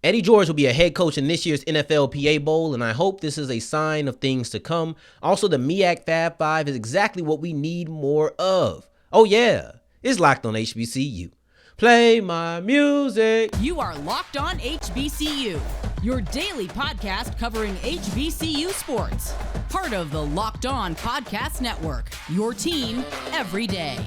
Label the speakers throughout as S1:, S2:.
S1: Eddie George will be a head coach in this year's NFLPA Bowl, and I hope this is a sign of things to come. Also, the MEAC Fab 5 is exactly what we need more of. Oh yeah, it's Locked on HBCU. Play my music.
S2: You are Locked on HBCU, your daily podcast covering HBCU sports. Part of the Locked On Podcast Network, your team every day.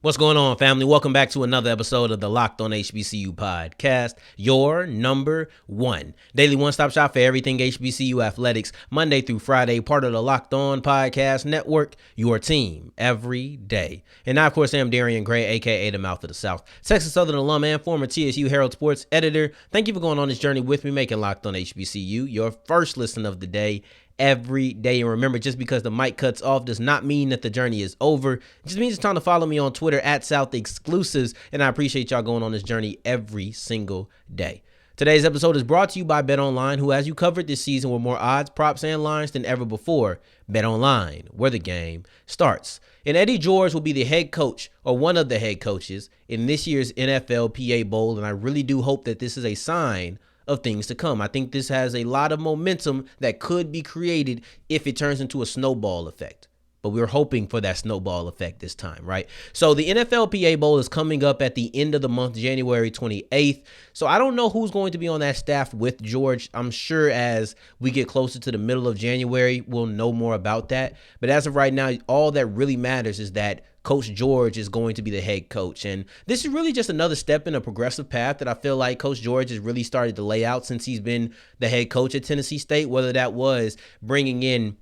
S1: What's going on, family? Welcome back to another episode of the Locked on HBCU podcast, your number one daily one-stop shop for everything HBCU athletics, Monday through Friday, part of the Locked on Podcast Network, your team every day. And I, of course, am Darian Gray, a.k.a. the Mouth of the South, Texas Southern alum and former TSU Herald Sports editor. Thank you for going on this journey with me, making Locked on HBCU your first listen of the day every day. And remember, just because the mic cuts off does not mean that the journey is over. It just means it's time to follow me on Twitter at South Exclusives. And I appreciate y'all going on this journey every single day. Today's episode is brought to you by BetOnline, who has you covered this season with more odds, props, and lines than ever before. BetOnline, where the game starts. And Eddie George will be the head coach, or one of the head coaches, in this year's NFLPA Bowl. And I really do hope that this is a sign of things to come. I think this has a lot of momentum that could be created if it turns into a snowball effect. But we're hoping for that snowball effect this time, right? So the NFLPA Bowl is coming up at the end of the month, January 28th. So I don't know who's going to be on that staff with George. I'm sure as we get closer to the middle of January, we'll know more about that. But as of right now, all that really matters is that Coach George is going to be the head coach. And this is really just another step in a progressive path that I feel like Coach George has really started to lay out since he's been the head coach at Tennessee State, whether that was bringing in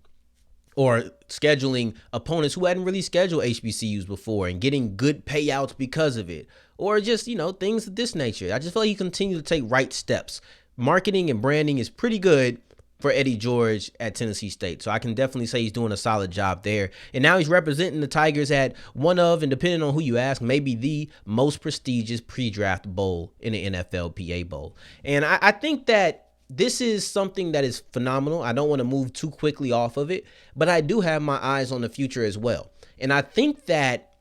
S1: or scheduling opponents who hadn't really scheduled HBCUs before and getting good payouts because of it, or just, things of this nature. I just feel like he continued to take right steps. Marketing and branding is pretty good for Eddie George at Tennessee State. So I can definitely say he's doing a solid job there. And now he's representing the Tigers at one of, and depending on who you ask, maybe the most prestigious pre-draft bowl in the NFLPA Bowl. And I think that this is something that is phenomenal. I don't want to move too quickly off of it, but I do have my eyes on the future as well. And I think that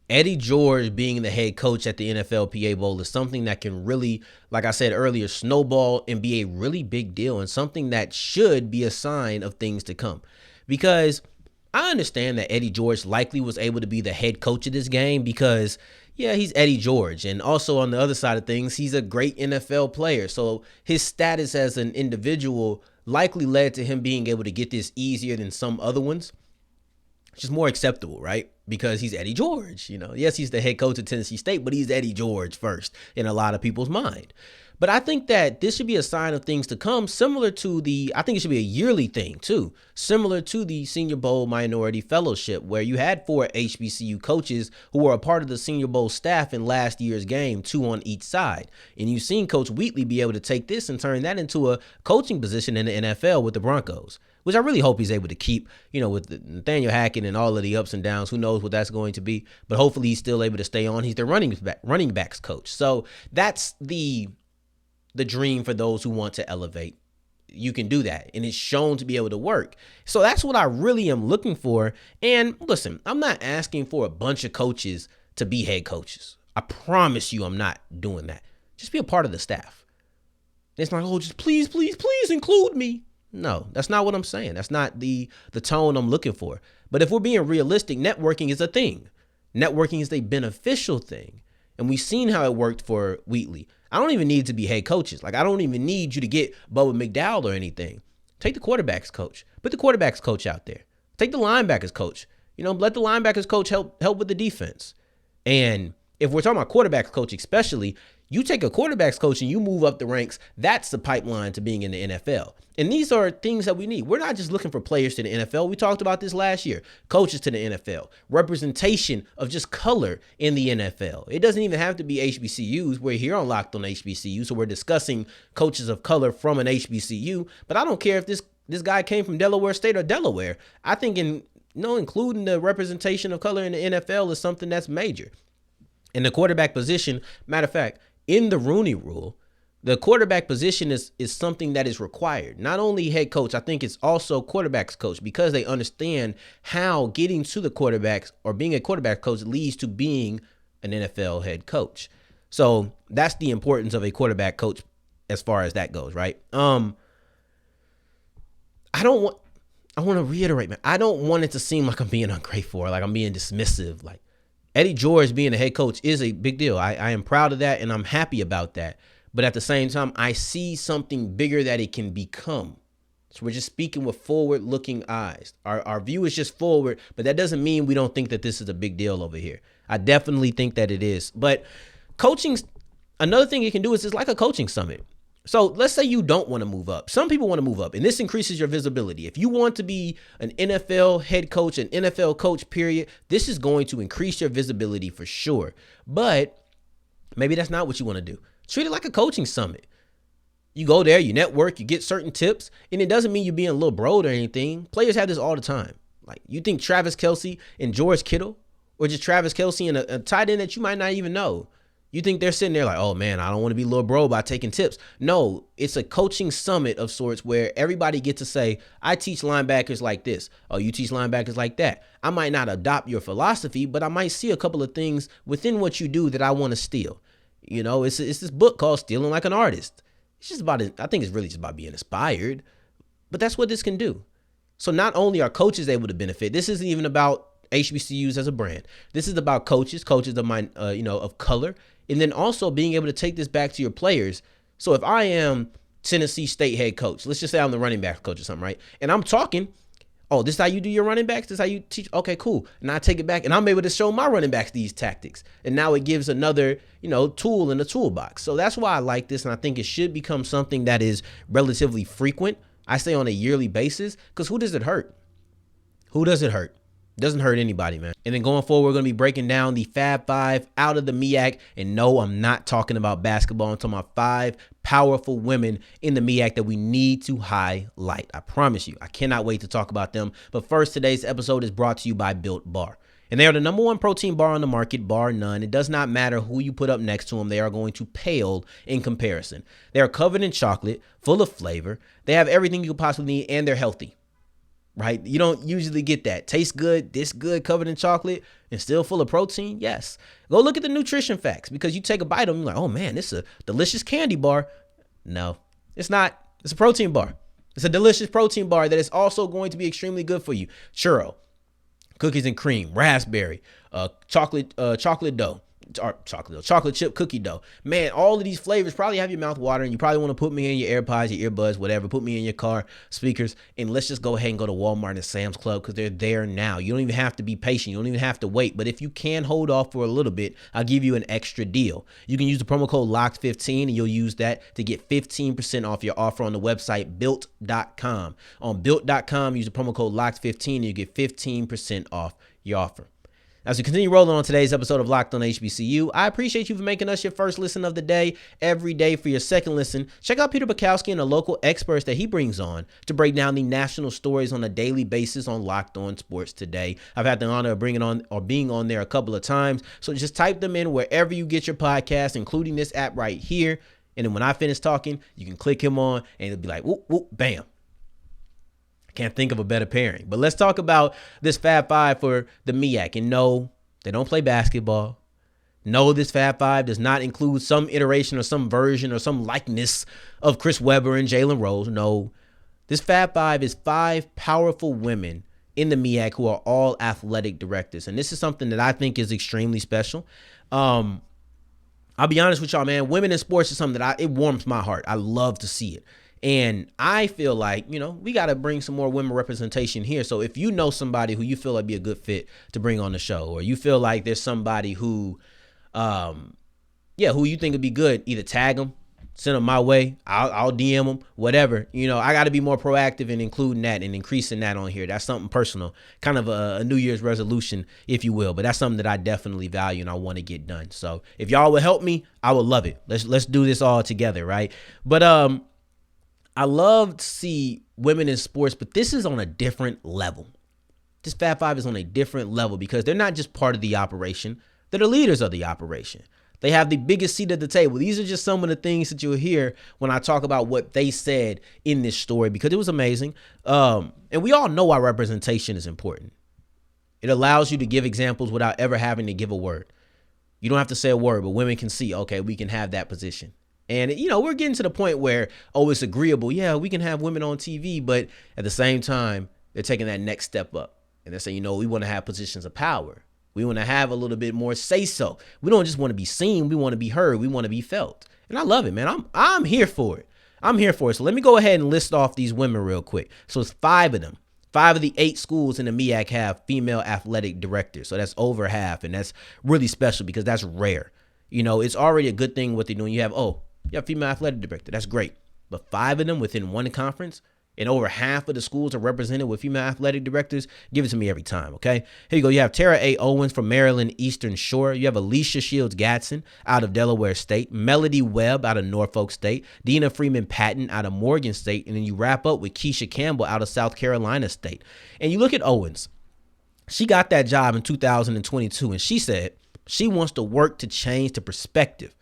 S1: Eddie George being the head coach at the NFLPA Bowl is something that can really, like I said earlier, snowball and be a really big deal, and something that should be a sign of things to come. Because I understand that Eddie George likely was able to be the head coach of this game because, yeah, he's Eddie George. And also on the other side of things, he's a great NFL player. So his status as an individual likely led to him being able to get this easier than some other ones. It's just more acceptable, right? Because he's Eddie George. Yes, he's the head coach of Tennessee State, but he's Eddie George first in a lot of people's mind. But I think that this should be a sign of things to come, similar to I think it should be a yearly thing too, similar to the Senior Bowl Minority Fellowship, where you had 4 HBCU coaches who were a part of the Senior Bowl staff in last year's game, 2 on each side. And you've seen Coach Wheatley be able to take this and turn that into a coaching position in the NFL with the Broncos, which I really hope he's able to keep, with Nathaniel Hackett and all of the ups and downs. Who knows what that's going to be, but hopefully he's still able to stay on. He's the running backs coach. So that's the dream for those who want to elevate. You can do that, and it's shown to be able to work. So that's what I really am looking for. And listen, I'm not asking for a bunch of coaches to be head coaches. I promise you I'm not doing that. Just be a part of the staff. It's not, just please include me. No, that's not what I'm saying. That's not the tone I'm looking for. But if we're being realistic, networking is a thing. Networking is a beneficial thing. And we've seen how it worked for Wheatley. I don't even need to be head coaches. Like, I don't even need you to get Bubba McDowell or anything. Take the quarterbacks coach. Put the quarterbacks coach out there. Take the linebackers coach. Let the linebackers coach help with the defense. And if we're talking about quarterbacks coach especially, you take a quarterbacks coach and you move up the ranks, that's the pipeline to being in the NFL. And these are things that we need. We're not just looking for players to the NFL. We talked about this last year. Coaches to the NFL. Representation of just color in the NFL. It doesn't even have to be HBCUs. We're here on Locked on HBCU, so we're discussing coaches of color from an HBCU. But I don't care if this guy came from Delaware State or Delaware. I think including the representation of color in the NFL is something that's major. In the quarterback position, matter of fact, in the Rooney Rule, The quarterback position is something that is required. Not only head coach, I think it's also quarterbacks coach, because they understand how getting to the quarterbacks or being a quarterback coach leads to being an NFL head coach. So that's the importance of a quarterback coach as far as that goes, right? I want to reiterate, man, I don't want it to seem like I'm being ungrateful or like I'm being dismissive. Like, Eddie George being a head coach is a big deal. I am proud of that, and I'm happy about that. But at the same time, I see something bigger that it can become. So we're just speaking with forward-looking eyes. Our view is just forward, but that doesn't mean we don't think that this is a big deal over here. I definitely think that it is. But coaching, another thing you can do is it's like a coaching summit. So let's say you don't want to move up. Some people want to move up, and this increases your visibility. If you want to be an NFL head coach, an NFL coach, period, this is going to increase your visibility for sure. But maybe that's not what you want to do. Treat it like a coaching summit. You go there, you network, you get certain tips, and it doesn't mean you're being a little bro or anything. Players have this all the time. Like, you think Travis Kelce and George Kittle, or just Travis Kelce and a tight end that you might not even know, you think they're sitting there like, oh man, I don't want to be little bro by taking tips. No, it's a coaching summit of sorts where everybody gets to say, I teach linebackers like this. Oh, you teach linebackers like that. I might not adopt your philosophy, but I might see a couple of things within what you do that I want to steal. You know, it's this book called Stealing Like an Artist. It's just about it. I think it's really just about being inspired, but that's what this can do. So not only are coaches able to benefit, this isn't even about HBCUs as a brand. This is about coaches of mine, of color, and then also being able to take this back to your players. So if I am Tennessee State head coach, let's just say I'm the running back coach or something, right? And I'm talking, oh, this is how you do your running backs? This is how you teach? Okay, cool. And I take it back, and I'm able to show my running backs these tactics. And now it gives another, tool in the toolbox. So that's why I like this, and I think it should become something that is relatively frequent. I say on a yearly basis, because who does it hurt? Who does it hurt? It doesn't hurt anybody, man. And then going forward, we're going to be breaking down the Fab Five out of the MEAC. And no, I'm not talking about basketball. I'm talking about 5 powerful women in the MEAC that we need to highlight. I promise you, I cannot wait to talk about them. But first, today's episode is brought to you by Built Bar. And they are the #1 protein bar on the market, bar none. It does not matter who you put up next to them. They are going to pale in comparison. They are covered in chocolate, full of flavor. They have everything you could possibly need, and they're healthy. Right? You don't usually get that. Tastes good, this good, covered in chocolate, and still full of protein? Yes. Go look at the nutrition facts, because you take a bite of them, you're like, oh man, this is a delicious candy bar. No, it's not. It's a protein bar. It's a delicious protein bar that is also going to be extremely good for you. Churro, cookies and cream, raspberry, chocolate dough. Chocolate chip cookie dough. Man, all of these flavors probably have your mouth watering. You probably want to put me in your AirPods, your earbuds, whatever. Put me in your car speakers, and let's just go ahead and go to Walmart and Sam's Club, because they're there now. You don't even have to be patient. You don't even have to wait. But if you can hold off for a little bit, I'll give you an extra deal. You can use the promo code LOCKED15, and you'll use that to get 15% off your offer on the website built.com. On built.com, use the promo code LOCKED15, and you get 15% off your offer. As we continue rolling on today's episode of Locked on HBCU, I appreciate you for making us your first listen of the day. Every day for your second listen, check out Peter Bukowski and the local experts that he brings on to break down the national stories on a daily basis on Locked on Sports Today. I've had the honor of bringing on or being on there a couple of times, so just type them in wherever you get your podcast, including this app right here. And then when I finish talking, you can click him on, and it'll be like, whoop, whoop, bam. Can't think of a better pairing. But let's talk about this Fab Five for the MEAC. And no, they don't play basketball. No, this Fab Five does not include some iteration or some version or some likeness of Chris Webber and Jalen Rose. No, this Fab Five is 5 powerful women in the MEAC who are all athletic directors. And this is something that I think is extremely special. I'll be honest with y'all, man. Women in sports is something that it warms my heart. I love to see it. And I feel like, we got to bring some more women representation here. So if you know somebody who you feel like be a good fit to bring on the show, or you feel like there's somebody who you think would be good, either tag them, send them my way. I'll DM them, whatever. I got to be more proactive in including that and increasing that on here. That's something personal, kind of a New Year's resolution, if you will. But that's something that I definitely value and I want to get done. So if y'all would help me, I would love it. Let's do this all together, right? But I love to see women in sports, but this is on a different level. This Fab Five is on a different level because they're not just part of the operation. They're the leaders of the operation. They have the biggest seat at the table. These are just some of the things that you'll hear when I talk about what they said in this story, because it was amazing. And we all know why representation is important. It allows you to give examples without ever having to give a word. You don't have to say a word, but women can see, okay, we can have that position. And, we're getting to the point where, it's agreeable. Yeah, we can have women on TV, but at the same time, they're taking that next step up. And they're saying, we want to have positions of power. We want to have a little bit more say so. We don't just want to be seen. We want to be heard. We want to be felt. And I love it, man. I'm here for it. I'm here for it. So let me go ahead and list off these women real quick. So it's 5 of them. 5 of the 8 schools in the MEAC have female athletic directors. So that's over half. And that's really special because that's rare. It's already a good thing what they're doing. You have female athletic director. That's great. But 5 of them within one conference, and over half of the schools are represented with female athletic directors. Give it to me every time, okay? Here you go. You have Tara A. Owens from Maryland Eastern Shore. You have Alicia Shields-Gadsden out of Delaware State. Melody Webb out of Norfolk State. Dina Freeman-Patton out of Morgan State. And then you wrap up with Keisha Campbell out of South Carolina State. And you look at Owens. She got that job in 2022, and she said she wants to work to change the perspective.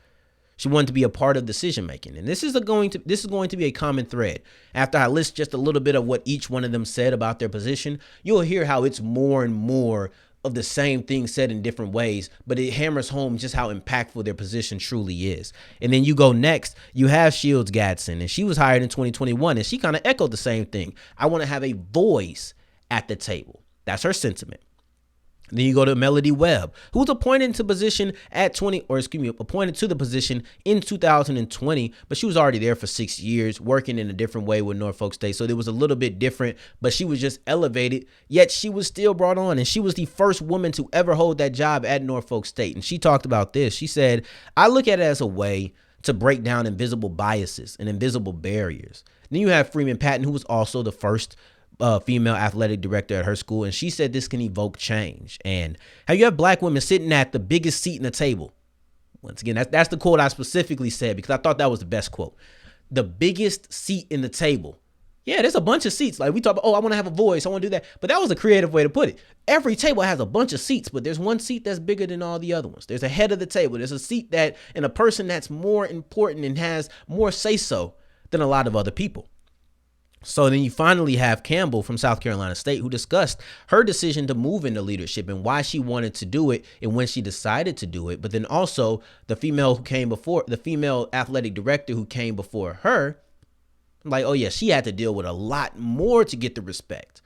S1: She wanted to be a part of decision making. And this is going to be a common thread. After I list just a little bit of what each one of them said about their position, you'll hear how it's more and more of the same thing said in different ways, but it hammers home just how impactful their position truly is. And then you go next, you have Shields-Gadsden, and she was hired in 2021, and she kind of echoed the same thing. I want to have a voice at the table. That's her sentiment. Then you go to Melody Webb, who was appointed to the position in 2020, but she was already there for 6 years, working in a different way with Norfolk State. So it was a little bit different, but she was just elevated, yet she was still brought on. And she was the first woman to ever hold that job at Norfolk State. And she talked about this. She said, I look at it as a way to break down invisible biases and invisible barriers. Then you have Freeman-Patton, who was also the first female athletic director at her school. And she said this can evoke change. And how you have black women sitting at the biggest seat in the table. Once again, that's the quote I specifically said because I thought that was the best quote. The biggest seat in the table. Yeah, there's a bunch of seats. Like we talk about, I want to have a voice. I want to do that. But that was a creative way to put it. Every table has a bunch of seats, but there's one seat that's bigger than all the other ones. There's a head of the table. There's a seat and a person that's more important and has more say so than a lot of other people. So then you finally have Campbell from South Carolina State, who discussed her decision to move into leadership and why she wanted to do it and when she decided to do it. But then also the female athletic director who came before her, like, she had to deal with a lot more to get the respect.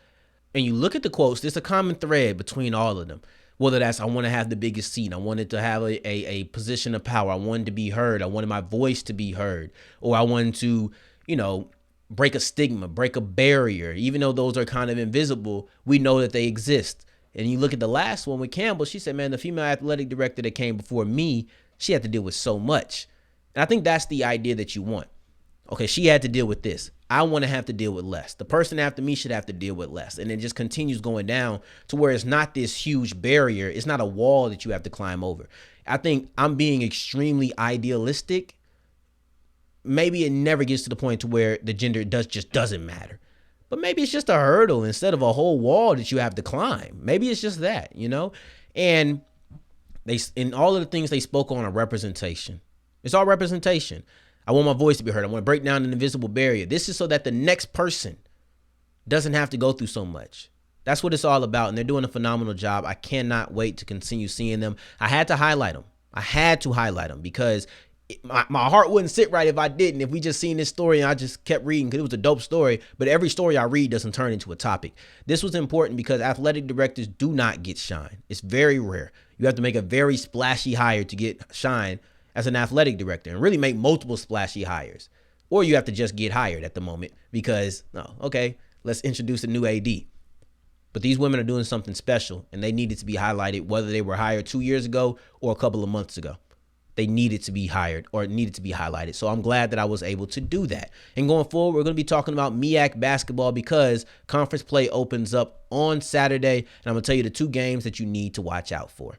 S1: And you look at the quotes, there's a common thread between all of them. Whether that's, I want to have the biggest seat. I wanted to have a position of power. I wanted to be heard. I wanted my voice to be heard. Or I wanted to, break a stigma, break a barrier. Even though those are kind of invisible, we know that they exist. And you look at the last one with Campbell, she said, man, the female athletic director that came before me, she had to deal with so much. And I think that's the idea that you want. Okay, she had to deal with this. I want to have to deal with less. The person after me should have to deal with less. And it just continues going down to where it's not this huge barrier. It's not a wall that you have to climb over. I think I'm being extremely idealistic. Maybe it never gets to the point to where the gender just doesn't matter. But maybe it's just a hurdle instead of a whole wall that you have to climb. Maybe it's just that, And in all of the things they spoke on are representation. It's all representation. I want my voice to be heard. I want to break down an invisible barrier. This is so that the next person doesn't have to go through so much. That's what it's all about. And they're doing a phenomenal job. I cannot wait to continue seeing them. I had to highlight them because my heart wouldn't sit right if I didn't. If we just seen this story and I just kept reading because it was a dope story, but every story I read doesn't turn into a topic. This was important because athletic directors do not get shine. It's very rare. You have to make a very splashy hire to get shine as an athletic director and really make multiple splashy hires. Or you have to just get hired at the moment because, let's introduce a new AD. But these women are doing something special and they needed to be highlighted, whether they were hired 2 years ago or a couple of months ago. They needed to be hired or needed to be highlighted. So I'm glad that I was able to do that. And going forward, we're going to be talking about MEAC basketball because conference play opens up on Saturday. And I'm going to tell you the 2 games that you need to watch out for.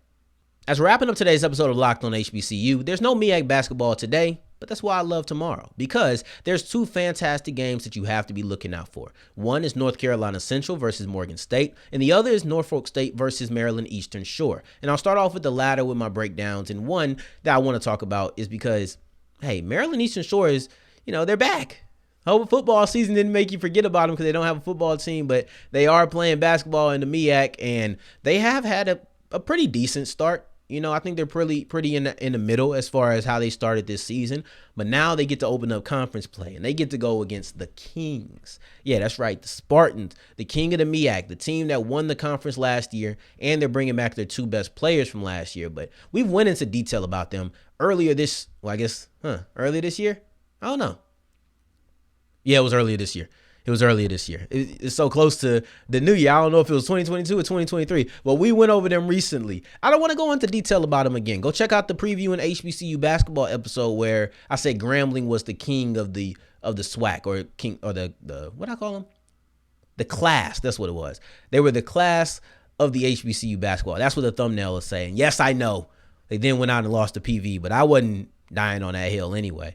S1: As we're wrapping up today's episode of Locked on HBCU, there's no MEAC basketball today, But that's why I love tomorrow, because there's two fantastic games that you have to be looking out for. One is North Carolina Central versus Morgan State, and the other is Norfolk State versus Maryland Eastern Shore. And I'll start off with the latter with my breakdowns. And one that I want to talk about is because, hey, Maryland Eastern Shore is, they're back. Hope football season didn't make you forget about them because they don't have a football team, but they are playing basketball in the MEAC, and they have had a pretty decent start. I think they're pretty in the middle as far as how they started this season. But now they get to open up conference play, and they get to go against the Kings. Yeah, that's right, the Spartans, the king of the MEAC, the team that won the conference last year, and they're bringing back their two best players from last year. But we've went into detail about them earlier this year? I don't know. Yeah, it was earlier this year. It's so close to the new year. I don't know if it was 2022 or 2023, but we went over them recently. I don't want to go into detail about them again. Go check out the preview and HBCU basketball episode where I said Grambling was the king of the SWAC, or king, or the what I call them? The class. That's what it was. They were the class of the HBCU basketball. That's what the thumbnail is saying. Yes, I know. They then went out and lost to PV, but I wasn't dying on that hill anyway.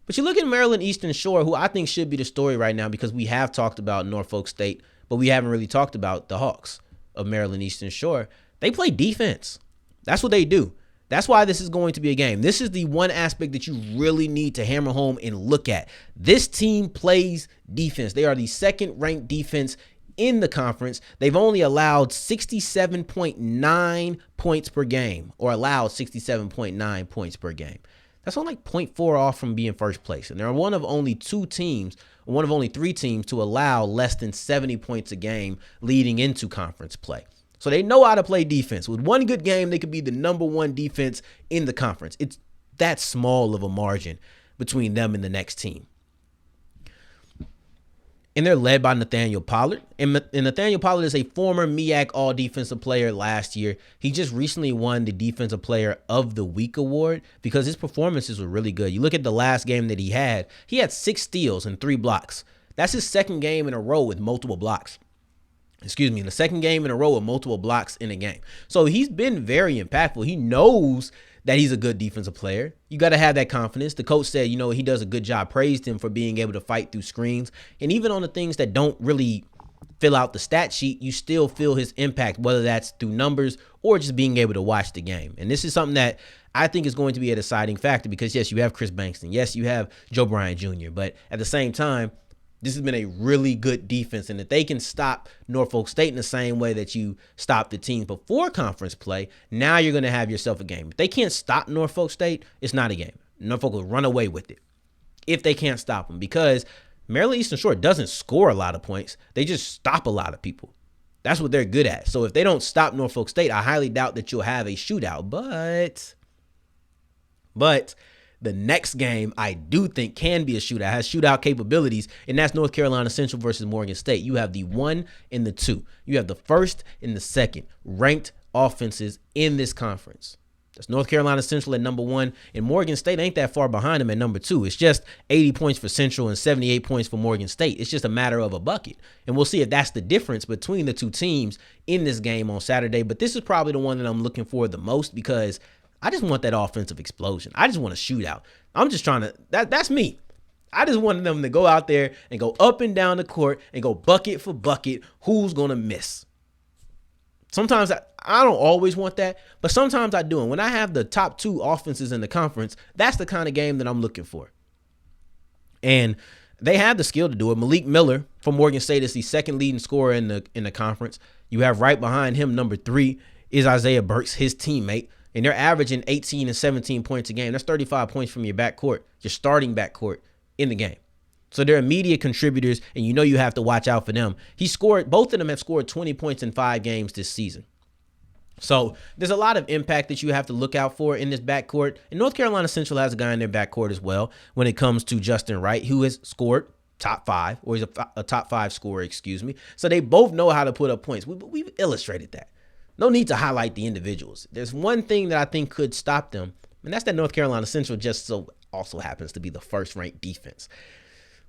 S1: But you look at Maryland Eastern Shore, who I think should be the story right now, because we have talked about Norfolk State, but we haven't really talked about the Hawks of Maryland Eastern Shore. They play defense. That's what they do. That's why this is going to be a game. This is the one aspect that you really need to hammer home and look at. This team plays defense. They are the second-ranked defense in the conference. They've only allowed 67.9 points per game, or allowed 67.9 points per game. That's only like 0.4 off from being first place. And they're one of only three teams to allow less than 70 points a game leading into conference play. So they know how to play defense. With one good game, they could be the number one defense in the conference. It's that small of a margin between them and the next team. And they're led by Nathaniel Pollard. And Nathaniel Pollard is a former MEAC All-Defensive Player last year. He just recently won the Defensive Player of the Week award because his performances were really good. You look at the last game that he had 6 steals and 3 blocks. That's his second game in a row with multiple blocks. The second game in a row with multiple blocks in a game. So he's been very impactful. He knows that he's a good defensive player. You got to have that confidence. The coach said, he does a good job, praised him for being able to fight through screens. And even on the things that don't really fill out the stat sheet, you still feel his impact, whether that's through numbers or just being able to watch the game. And this is something that I think is going to be a deciding factor because, yes, you have Chris Bankston. Yes, you have Joe Bryant Jr. But at the same time, this has been a really good defense, and if they can stop Norfolk State in the same way that you stopped the teams before conference play, now you're going to have yourself a game. If they can't stop Norfolk State, it's not a game. Norfolk will run away with it if they can't stop them, because Maryland Eastern Shore doesn't score a lot of points. They just stop a lot of people. That's what they're good at. So if they don't stop Norfolk State, I highly doubt that you'll have a shootout. But the next game I do think can be a shootout, has shootout capabilities, and that's North Carolina Central versus Morgan State. You have the 1 and the 2. You have the first and the second ranked offenses in this conference. That's North Carolina Central at number 1, and Morgan State ain't that far behind them at number 2. It's just 80 points for Central and 78 points for Morgan State. It's just a matter of a bucket, and we'll see if that's the difference between the two teams in this game on Saturday. But this is probably the one that I'm looking for the most because I just want that offensive explosion. I just want a shootout. I'm just trying to, that's me. I just wanted them to go out there and go up and down the court and go bucket for bucket. Who's going to miss? Sometimes I don't always want that, but sometimes I do. And when I have the top 2 offenses in the conference, that's the kind of game that I'm looking for. And they have the skill to do it. Malik Miller from Morgan State is the second leading scorer in the conference. You have right behind him, number 3, is Isaiah Burks, his teammate. And they're averaging 18 and 17 points a game. That's 35 points from your backcourt, your starting backcourt in the game. So they're immediate contributors, and you have to watch out for them. Both of them have scored 20 points in 5 games this season. So there's a lot of impact that you have to look out for in this backcourt. And North Carolina Central has a guy in their backcourt as well when it comes to Justin Wright, who has scored top 5, or he's a top 5 scorer, So they both know how to put up points. We've illustrated that. No need to highlight the individuals. There's one thing that I think could stop them, and that's that North Carolina Central just so also happens to be the first-ranked defense.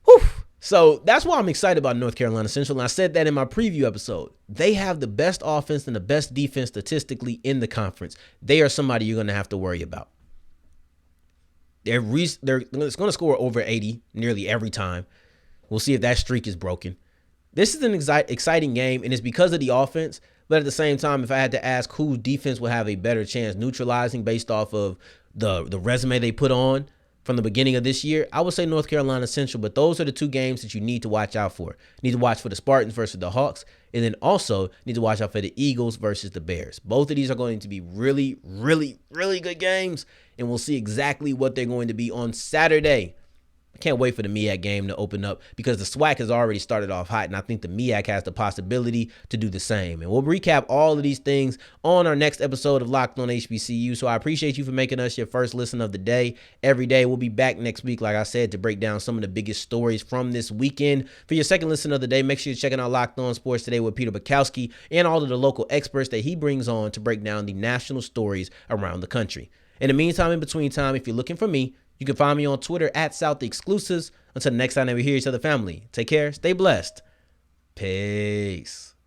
S1: Whew. So that's why I'm excited about North Carolina Central, and I said that in my preview episode. They have the best offense and the best defense statistically in the conference. They are somebody you're going to have to worry about. it's going to score over 80 nearly every time. We'll see if that streak is broken. This is an exciting game, and it's because of the offense. But at the same time, if I had to ask whose defense will have a better chance neutralizing based off of the resume they put on from the beginning of this year, I would say North Carolina Central. But those are the two games that you need to watch out for. You need to watch for the Spartans versus the Hawks, and then also need to watch out for the Eagles versus the Bears. Both of these are going to be really, really, really good games, and we'll see exactly what they're going to be on Saturday. I can't wait for the MEAC game to open up because the SWAC has already started off hot, and I think the MEAC has the possibility to do the same. And we'll recap all of these things on our next episode of Locked On HBCU. So I appreciate you for making us your first listen of the day. Every day we'll be back next week, like I said, to break down some of the biggest stories from this weekend. For your second listen of the day, make sure you're checking out Locked On Sports Today with Peter Bukowski and all of the local experts that he brings on to break down the national stories around the country. In the meantime, in between time, if you're looking for me, you can find me on Twitter at South Exclusives. Until the next time that we hear each other, family, take care, stay blessed. Peace.